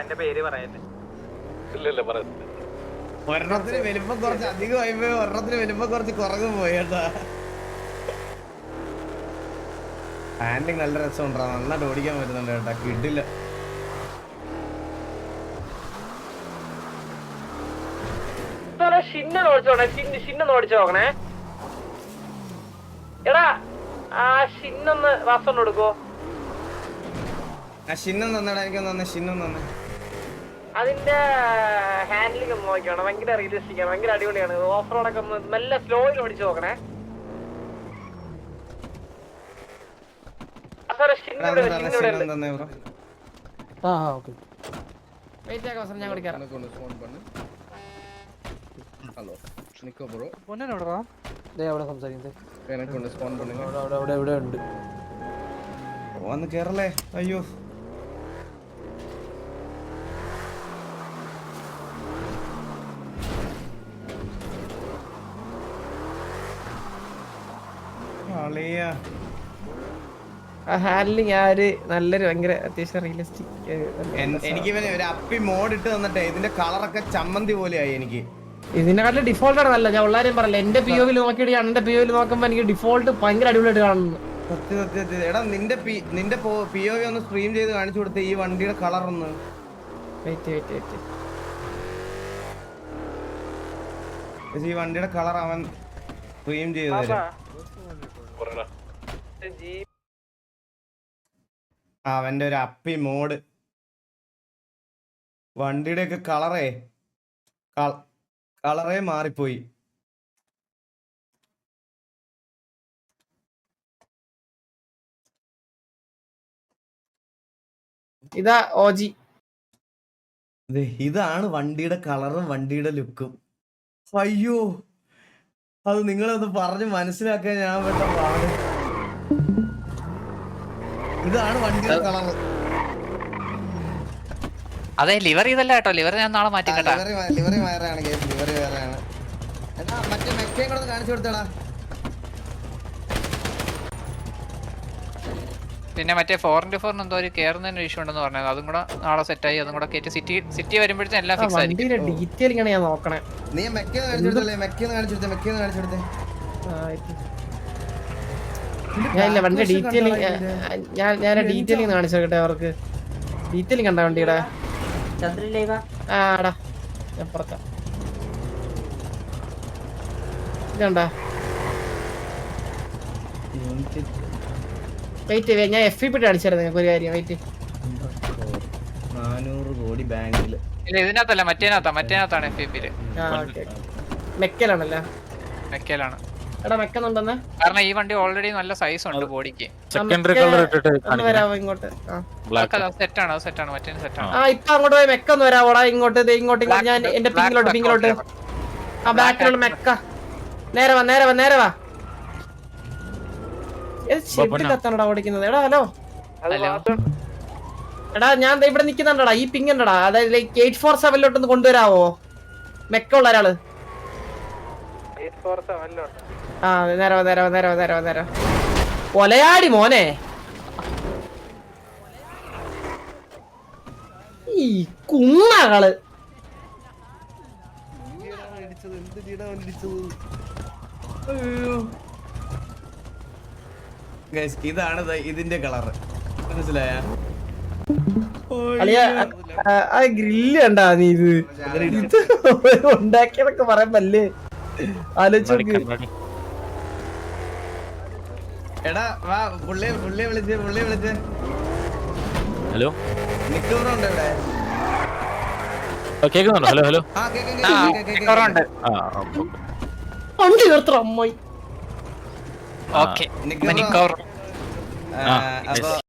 S1: എന്റെ പേര് പറയല്ലേ?
S3: ഇല്ല പറയുന്നില്ല.
S2: ഒരെണ്ണത്തിന് വലിപ്പം കുറച്ച് അധികമായി പോയി, ഒരെണ്ണത്തിന് വലിപ്പം കുറച്ച് കുറഞ്ഞു പോയി കേട്ടാ. ഹാൻഡിങ് നല്ല രസമുണ്ടാ, നന്നായിട്ട് ഓടിക്കാൻ പറ്റുന്നുണ്ട് കേട്ടാ. കിട്ടില്ല.
S1: ഓടിച്ചു നോക്കണേ. എടാ ആ ഷിന്നൊന്ന് വാസോണ്ട് കൊടുക്കോ?
S2: ഷിന്നം തന്നടാ, എനിക്കൊന്ന് തന്നെ ഷിന്നം തന്നെ.
S1: അതിന്റെ ഹാൻഡിലിംഗ് ഒന്ന് നോക്കിയാണ്. ഭയങ്കര റിയലിസ്റ്റിക് ആണ്, ഭയങ്കര അടിപൊളിയാണ്. ഓഫ് റോഡൊക്കെ ഒന്ന് നല്ല സ്ലോയിൽ ഓടിച്ചു നോക്കണേ.
S2: വന്ന് കേറല്ലേ? അയ്യോ
S5: ഹാൻഡ്ലിങ് ആ ഒരു നല്ലൊരു ഭയങ്കര അത്യാവശ്യം റിയലിസ്റ്റിക്.
S2: എനിക്ക് ഒരു അപ്പി മോഡ് ഇട്ട് തന്നിട്ടേ ഇതിന്റെ കളറൊക്കെ ചമ്മന്തി പോലെയായി. എനിക്ക്
S5: ഇതിനെക്കാട്ടിലും ഡിഫോൾട്ട് ആണ് നല്ല. ഞാൻ ഉള്ളാരും പറയല്ല, എന്റെ POV നോക്കിയിട്ട് എന്റെ POV നോക്കുമ്പോ എനിക്ക് ഡിഫോൾട്ട് ഭയങ്കര അടിപൊളിയായിട്ട് കാണുന്നു.
S2: സത്യം. എടാ നിന്റെ POV ഒന്ന് സ്ട്രീം ചെയ്ത് കാണിച്ചു കൊടുത്തേ ഈ വണ്ടിയുടെ കളർ ഒന്ന്. ഈ വണ്ടിയുടെ കളർ അവൻ സ്ട്രീം ചെയ്ത് തരും. അവന്റെ ഒരു അപ്പി മോഡ് വണ്ടിയുടെ ഒക്കെ കളറേ മാറിപ്പോയി.
S5: ഇതാ OG.
S2: ഇതാണ് വണ്ടിയുടെ കളറും വണ്ടിയുടെ ലുക്കും. അയ്യോ, അത് നിങ്ങളൊന്ന് പറഞ്ഞ് മനസ്സിലാക്കാൻ ഞാൻ പെട്ട പാട്. ഇതാണ് വണ്ടിയുടെ കളർ.
S9: അതെ, ലിവർ ഇതല്ല കേട്ടോ. ലിവർ ഞാൻ നാളെ മാറ്റി കേട്ടോ.
S2: ലിവറി വേറെയാണ് കേസ്, ലിവറി വേറെയാണ്. എന്നാ മറ്റേ മെക്കയും കൂടെ കാണിച്ചു കൊടുത്തടാ.
S9: പിന്നെ മറ്റേ 4x4 എന്തോ ഒരു കേറുന്നതിന് ഇഷ്യൂ ഉണ്ടെന്ന് പറഞ്ഞത്. അതും കൂടെ നാളെ സെറ്റായി. അതും കൂടെ കയറ്റി സിറ്റി വരുമ്പോഴത്തേക്കും എല്ലാം ഫിക്സ് ആയിരിക്കും.
S5: ഡീറ്റെയിലിംഗ് ആണ് ഞാൻ നോക്കണേ.
S2: നീ മെക്കന്ന് കാണിച്ചു കൊടുത്തല്ലേ? മെക്കന്ന് കാണിച്ചു കൊടുത്തേ.
S5: ഞാനില്ല വണ്ടിയുടെ ഡീറ്റെയിലിംഗ് ഞാൻ ഡീറ്റെയിലിംഗ് കാണിച്ചു കേട്ടെ അവർക്ക്. ഡീറ്റെയിലിംഗ് കണ്ട വണ്ടിയുടെ ആടാ ഞാൻ പുറത്താ. ഇതണ്ടാ വെയിറ്റ് ഞാൻ FP കാണിച്ചായിരുന്നു നിങ്ങൾക്ക് ഒരു കാര്യം. വെയിറ്റ്
S2: 400 കോടി ബാങ്കില്.
S9: ഇല്ല ഇതിനകത്തല്ല മറ്റേനകത്താണ് FPPയില്.
S5: മെക്കലാണല്ലോ.
S9: മെക്കയിലാണ്.
S5: എടാ മെക്കുന്നുണ്ടെന്ന്
S9: കാരണം ഈ വണ്ടി ഓൾറെഡി നല്ല സൈസ് ഉണ്ട് ബോഡിക്ക്.
S6: സെക്കൻഡറി കളർ ഇട്ടിട്ട്
S5: ഒന്ന് വരാവോ ഇങ്ങോട്ട്?
S9: സെറ്റാണ് മറ്റേ സെറ്റാണ്.
S5: ഇപ്പൊ അങ്ങോട്ട് പോയി മെക്ക ഒന്ന് വരാവോടാ ഇങ്ങോട്ട്. ഇങ്ങോട്ട് ഞാൻ എന്റെ പിങ്ങിലോട്ട് ആ ബാക്കിലുള്ള മെക്ക. നേരെ വാ. കത്താനടാ ഓടിക്കുന്നത്. എടാ ഹലോ എടാ ഞാൻ ഇവിടെ നിക്കുന്നുണ്ടടാ. ഈ പിങ് ഉണ്ടടാ. അതായത് 847 കൊണ്ടുവരാവോ മെക്ക ഉള്ള ഒരാള്? ആ നേരെ കൊലയാടി മോനെ. ഈ കുണ്ണകള്
S2: ഇതാണ് ഇതിന്റെ കളറ്, മനസ്സിലായ?
S5: ആ ഗ്രില്ല് കണ്ടാ നീ? ഇത് ഉണ്ടാക്കിയതൊക്കെ പറയുമ്പല്ലേ ആലോചിച്ച്.
S2: എടാ വാ, പുള്ളിയെ വിളിച്ചേ.
S6: ഹലോ
S2: നിക്കുന്നുണ്ടോ ഇവിടെ?
S6: കേക്കുന്നുണ്ടോ? ഹലോ
S2: ആ കേക്കുന്നുണ്ട്.
S5: വണ്ടി നിർത്തണം അമ്മായി.
S9: ഓക്കെ
S2: നിക്കോ. അപ്പൊ